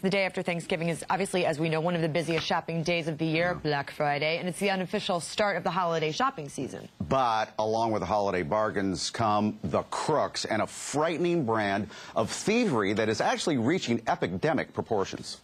The day after Thanksgiving is obviously, as we know, one of the busiest shopping days of the year, Black Friday, and it's the unofficial start of the holiday shopping season. But along with the holiday bargains come the crooks and a frightening brand of thievery that is actually reaching epidemic proportions.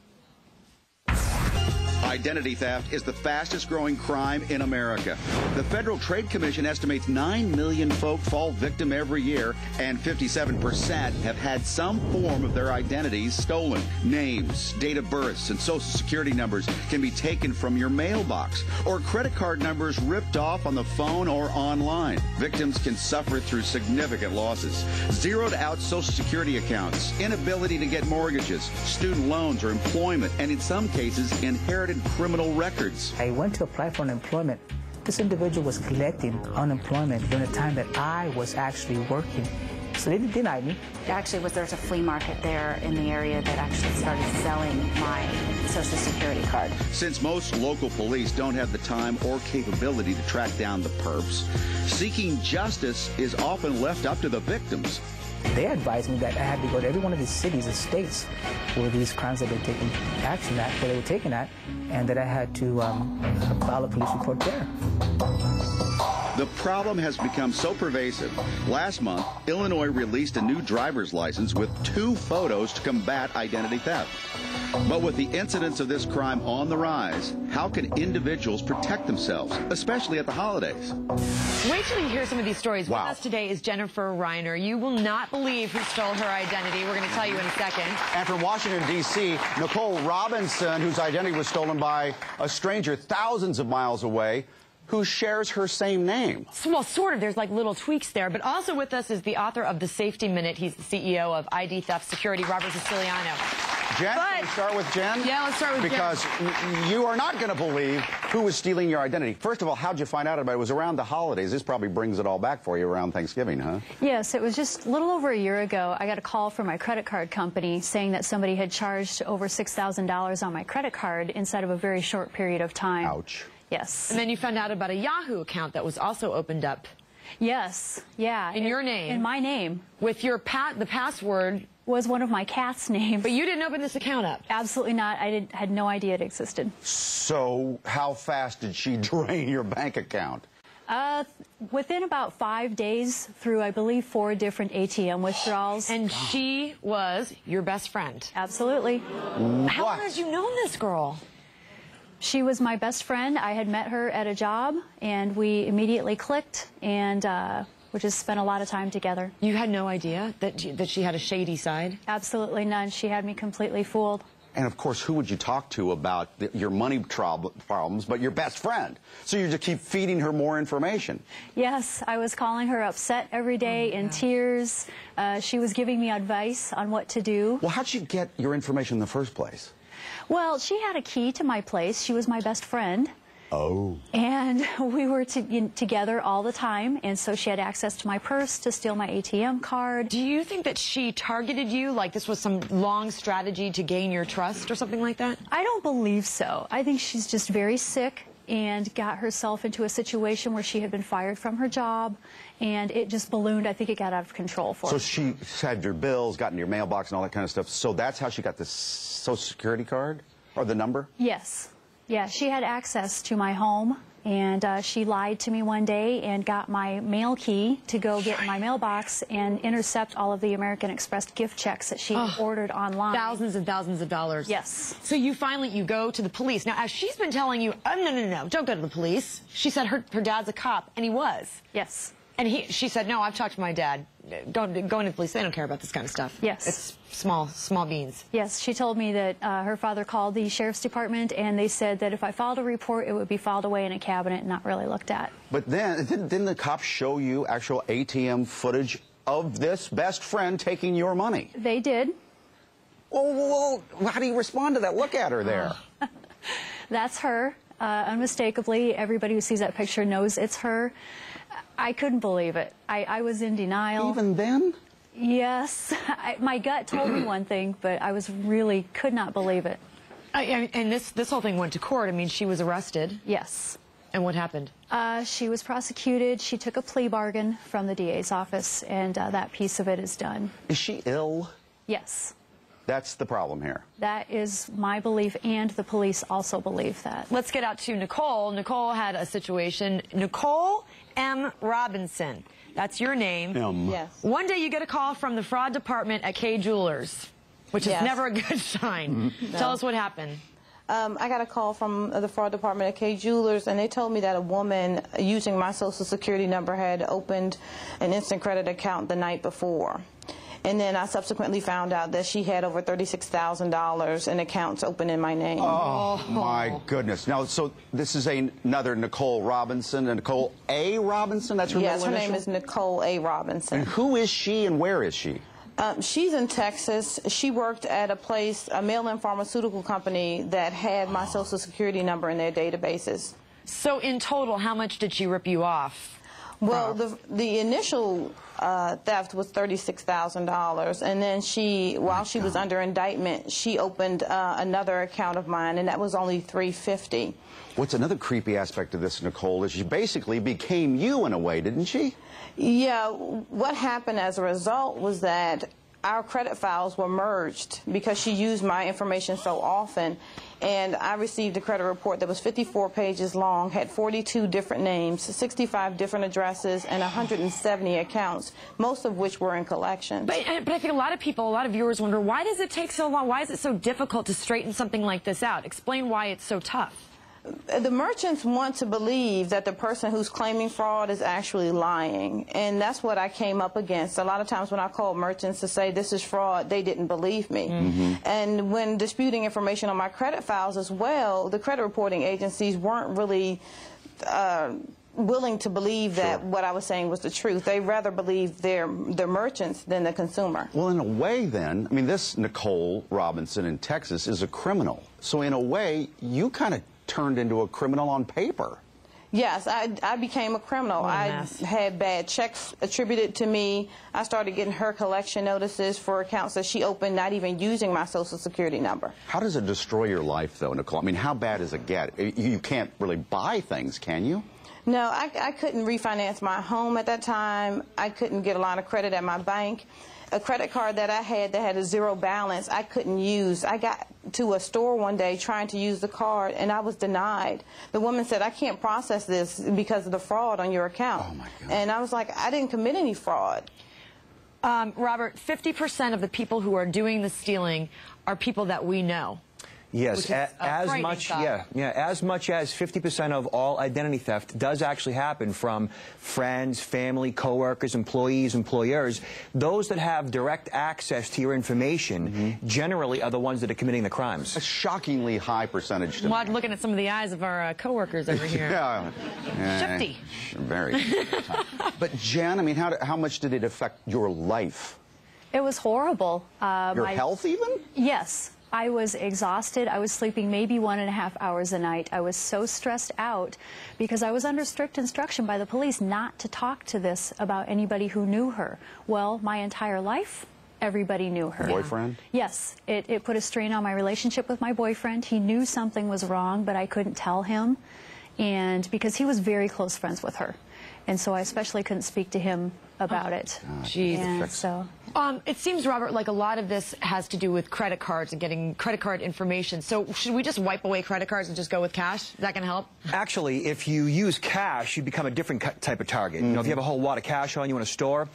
Identity theft is the fastest growing crime in America. The Federal Trade Commission estimates 9 million folk fall victim every year, and 57% have had some form of their identities stolen. Names, date of births, and social security numbers can be taken from your mailbox, or credit card numbers ripped off on the phone or online. Victims can suffer through significant losses. Zeroed out social security accounts, inability to get mortgages, student loans or employment, and in some cases, inherited criminal records. I went to apply for unemployment. This individual was collecting unemployment during the time that I was actually working. So they denied me. Actually, there's a flea market there in the area that actually started selling my Social Security card. Since most local police don't have the time or capability to track down the perps, seeking justice is often left up to the victims. They advised me that I had to go to every one of these cities and states where these crimes had been taken action at, where they were taken at, and that I had to file a police report there. The problem has become so pervasive. Last month, Illinois released a new driver's license with 2 photos to combat identity theft. But with the incidence of this crime on the rise, how can individuals protect themselves, especially at the holidays? Wait till you hear some of these stories. Wow. With us today is Jennifer Reiner. You will not believe who stole her identity. We're going to tell you in a second. And from Washington, D.C., Nicole Robinson, whose identity was stolen by a stranger thousands of miles away, who shares her same name. Well, sort of. There's like little tweaks there. But also with us is the author of The Safety Minute. He's the CEO of ID Theft Security, Robert Siciliano. Jen, can we start with Jen? Yeah, let's start with Jen. Because you are not going to believe who was stealing your identity. First of all, how'd you find out about it? It was around the holidays. This probably brings it all back for you around Thanksgiving, huh? Yes, it was just a little over a year ago. I got a call from my credit card company saying that somebody had charged over $6,000 on my credit card inside of a very short period of time. Ouch. Yes. And then you found out about a Yahoo account that was also opened up. Yes, yeah. In your name? In my name. With your the password was one of my cat's names. But you didn't open this account up? Absolutely not. I had no idea it existed. So how fast did she drain your bank account? Within about 5 days through, I believe, 4 different ATM withdrawals. And she was your best friend? Absolutely. How long had you known this girl? She was my best friend. I had met her at a job, and we immediately clicked, and we just spent a lot of time together. You had no idea that she had a shady side? Absolutely none. She had me completely fooled. And, of course, who would you talk to about your money problems but your best friend? So you just keep feeding her more information. Yes, I was calling her upset every day in tears. She was giving me advice on what to do. Well, how'd you get your information in the first place? Well, she had a key to my place. She was my best friend. Oh. And we were together all the time, and so she had access to my purse to steal my ATM card. Do you think that she targeted you, like this was some long strategy to gain your trust or something like that? I don't believe so. I think she's just very sick and got herself into a situation where she had been fired from her job, and it just ballooned. I think it got out of control for her. So she had your bills, got in your mailbox and all that kind of stuff. So that's how she got the Social Security card or the number? Yes. Yeah, she had access to my home, and she lied to me one day and got my mail key to go get in my mailbox and intercept all of the American Express gift checks that she ordered online. Thousands and thousands of dollars. Yes. So you go to the police. Now, as she's been telling you, no, don't go to the police. She said her dad's a cop, and he was. Yes. And she said, no, I've talked to my dad. Go into the police. They don't care about this kind of stuff. Yes. It's small beans. Yes, she told me that her father called the sheriff's department, and they said that if I filed a report, it would be filed away in a cabinet and not really looked at. But then, didn't the cops show you actual ATM footage of this best friend taking your money? They did. Well, how do you respond to that? Look at her there. That's her. Unmistakably, everybody who sees that picture knows it's her. I couldn't believe it. I was in denial. Even then? Yes. My gut told me one thing, but I could not believe it. And this whole thing went to court. I mean, she was arrested. Yes. And what happened? She was prosecuted. She took a plea bargain from the DA's office, and that piece of it is done. Is she ill? Yes. That's the problem here. That is my belief, and the police also believe that. Let's get out to Nicole. Nicole had a situation. Nicole M. Robinson. That's your name. Yes. One day you get a call from the fraud department at Kay Jewelers, which is never a good sign. No. Tell us what happened. I got a call from the fraud department at Kay Jewelers, and they told me that a woman using my Social Security number had opened an instant credit account the night before. And then I subsequently found out that she had over $36,000 in accounts open in my name. Oh, my goodness. Now, so this is another Nicole Robinson, and Nicole A. Robinson? That's her middle initial? Yes, her name is Nicole A. Robinson. And who is she and where is she? She's in Texas. She worked at a mail-in pharmaceutical company that had my Social Security number in their databases. So in total, how much did she rip you off? Well, the initial theft was $36,000, and then while she was under indictment, she opened another account of mine, and that was only $350. What's another creepy aspect of this, Nicole, is she basically became you in a way, didn't she? Yeah, what happened as a result was that our credit files were merged because she used my information so often, and I received a credit report that was 54 pages long, had 42 different names, 65 different addresses, and 170 accounts, most of which were in collections. But I think a lot of viewers wonder, why does it take so long? Why is it so difficult to straighten something like this out? Explain why it's so tough. The merchants want to believe that the person who's claiming fraud is actually lying, and that's what I came up against. A lot of times when I called merchants to say this is fraud, they didn't believe me. And when disputing information on my credit files as well, the credit reporting agencies weren't really willing to believe that what I was saying was the truth. They rather believe the merchants than the consumer. Well, in a way then, I mean, this Nicole Robinson in Texas is a criminal. So in a way, you kind of turned into a criminal on paper. Yes, I became a criminal. I had bad checks attributed to me. I started getting her collection notices for accounts that she opened not even using my Social Security number. How does it destroy your life, though, Nicole? I mean, how bad does it get? You can't really buy things, can you? No, I couldn't refinance my home at that time. I couldn't get a line of credit at my bank. A credit card that I had that had a zero balance, I couldn't use. I got to a store one day trying to use the card, and I was denied. The woman said, I can't process this because of the fraud on your account. Oh, my God. And I was like, I didn't commit any fraud. Robert, 50% of the people who are doing the stealing are people that we know. Yes, as much as 50% of all identity theft does actually happen from friends, family, coworkers, employees, employers. Those that have direct access to your information generally are the ones that are committing the crimes. A shockingly high percentage to me. Well, looking at some of the eyes of our coworkers over here. Shifty. Very. But Jen, I mean, how much did it affect your life? It was horrible. Your health even? Yes. I was exhausted. I was sleeping maybe 1.5 hours a night. I was so stressed out because I was under strict instruction by the police not to talk to this about anybody who knew her. Well, my entire life, everybody knew her. Boyfriend? Yes. It put a strain on my relationship with my boyfriend. He knew something was wrong, but I couldn't tell him, and because he was very close friends with her. And so I especially couldn't speak to him about it. Jeez. So, it seems, Robert, like a lot of this has to do with credit cards and getting credit card information. So should we just wipe away credit cards and just go with cash? Is that going to help? Actually, if you use cash, you become a different type of target. You know, if you have a whole wad of cash on you in a store,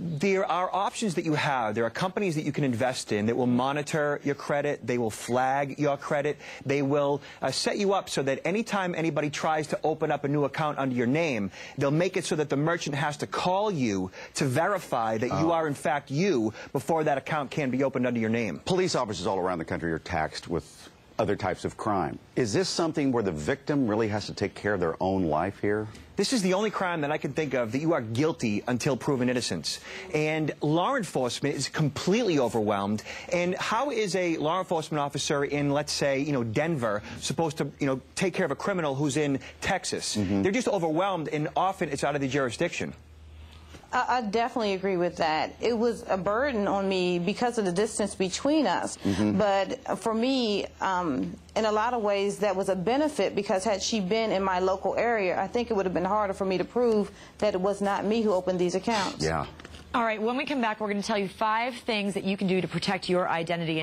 there are options that you have. There are companies that you can invest in that will monitor your credit. They will flag your credit. They will set you up so that anytime anybody tries to open up a new account under your name, they'll make it so that the merchant has to call you to verify that you are, in fact, you before that account can be opened under your name. Police officers all around the country are taxed with other types of crime. Is this something where the victim really has to take care of their own life here? This is the only crime that I can think of that you are guilty until proven innocence. And law enforcement is completely overwhelmed. And how is a law enforcement officer in, let's say, Denver supposed to, take care of a criminal who's in Texas? They're just overwhelmed, and often it's out of the jurisdiction. I definitely agree with that. It was a burden on me because of the distance between us. But for me, in a lot of ways, that was a benefit because had she been in my local area, I think it would have been harder for me to prove that it was not me who opened these accounts. Yeah. All right, when we come back, we're going to tell you 5 things that you can do to protect your identity.